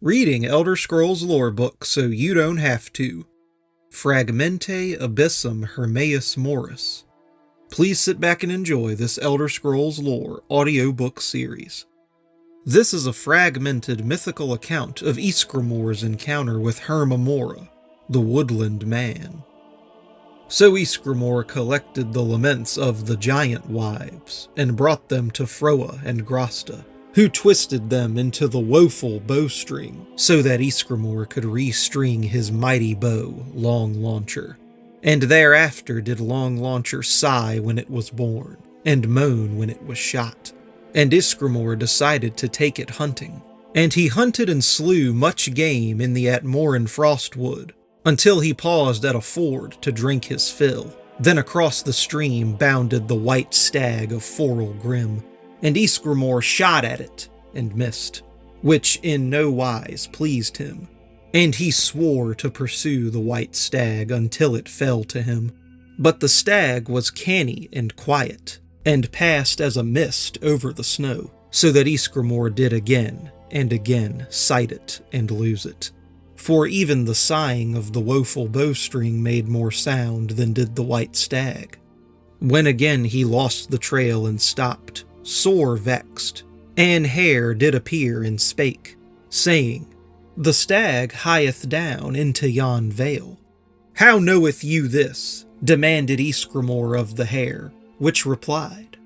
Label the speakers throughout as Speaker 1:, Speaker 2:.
Speaker 1: Reading Elder Scrolls lore books so you don't have to. Fragmentae, Abyssum, Hermaeus, Morus. Please sit back and enjoy this Elder Scrolls lore audiobook series. This is a fragmented mythical account of Ysgramor's encounter with Hermaeus, the woodland man. So Ysgramor collected the laments of the giant wives, and brought them to Froa and Grosta, who twisted them into the woeful bowstring, so that Ysgramor could restring his mighty bow, Long Launcher. And thereafter did Long Launcher sigh when it was born, and moan when it was shot. And Ysgramor decided to take it hunting. And he hunted and slew much game in the Atmoran Frostwood, until he paused at a ford to drink his fill. Then across the stream bounded the white stag of Forel Grim, and Ysgramor shot at it and missed, which in no wise pleased him. And he swore to pursue the white stag until it fell to him. But the stag was canny and quiet, and passed as a mist over the snow, so that Ysgramor did again and again sight it and lose it. For even the sighing of the woeful bowstring made more sound than did the white stag. When again he lost the trail and stopped, sore vexed, an hare did appear and spake, saying, "The stag hieth down into yon vale." "How knoweth you this?" demanded Ysgramor of the hare, which replied,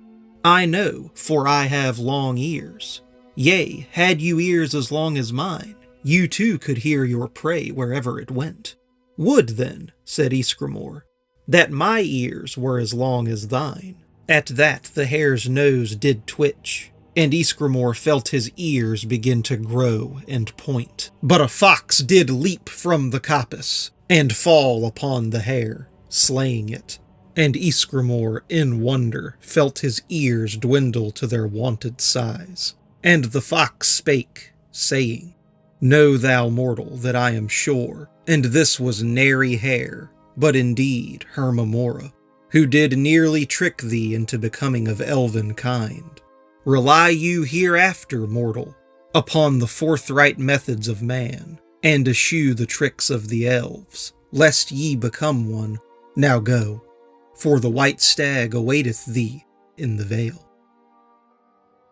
Speaker 1: "I know, for I have long ears. Yea, had you ears as long as mine, you too could hear your prey wherever it went." "Would then," said Ysgramor, "that my ears were as long as thine." At that the hare's nose did twitch, and Ysgramor felt his ears begin to grow and point. But a fox did leap from the coppice, and fall upon the hare, slaying it. And Ysgramor, in wonder, felt his ears dwindle to their wonted size. And the fox spake, saying, "Know thou, mortal, that I am sure, and this was nary hare, but indeed Hermaeus, who did nearly trick thee into becoming of elven kind. Rely you hereafter, mortal, upon the forthright methods of man, and eschew the tricks of the elves, lest ye become one. Now go, for the white stag awaiteth thee in the vale."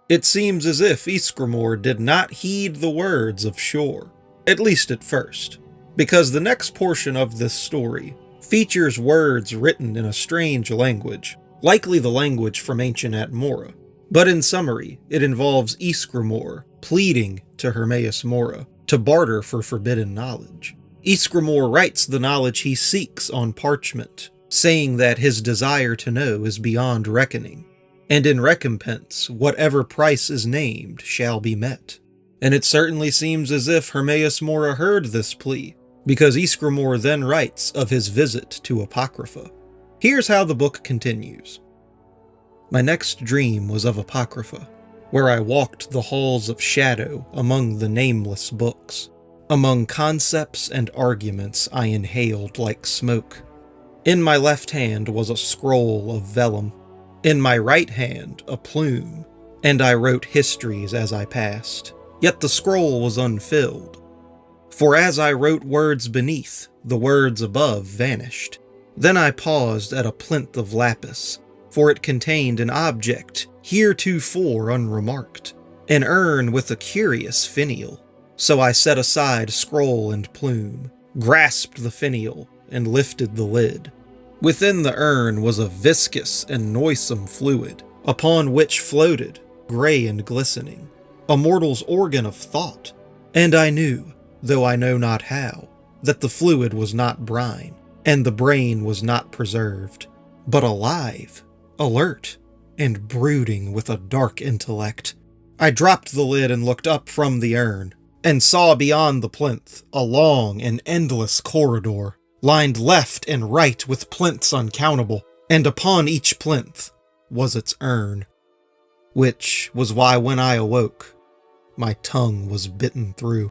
Speaker 1: It seems as if Ysgramor did not heed the words of Shore, at least at first, because the next portion of this story features words written in a strange language, likely the language from ancient Atmora. But in summary, it involves Ysgramor pleading to Hermaeus Mora to barter for forbidden knowledge. Ysgramor writes the knowledge he seeks on parchment, saying that his desire to know is beyond reckoning, and in recompense, whatever price is named shall be met. And it certainly seems as if Hermaeus Mora heard this plea, because Ysgramor then writes of his visit to Apocrypha. Here's how the book continues. "My next dream was of Apocrypha, where I walked the halls of shadow among the nameless books. Among concepts and arguments I inhaled like smoke. In my left hand was a scroll of vellum, in my right hand a plume, and I wrote histories as I passed. Yet the scroll was unfilled. For as I wrote words beneath, the words above vanished. Then I paused at a plinth of lapis, for it contained an object heretofore unremarked, an urn with a curious finial. So I set aside scroll and plume, grasped the finial, and lifted the lid. Within the urn was a viscous and noisome fluid, upon which floated, gray and glistening, a mortal's organ of thought. And I knew, though I know not how, that the fluid was not brine, and the brain was not preserved, but alive, alert, and brooding with a dark intellect. I dropped the lid and looked up from the urn, and saw beyond the plinth a long and endless corridor, lined left and right with plinths uncountable, and upon each plinth was its urn. Which was why when I awoke, my tongue was bitten through.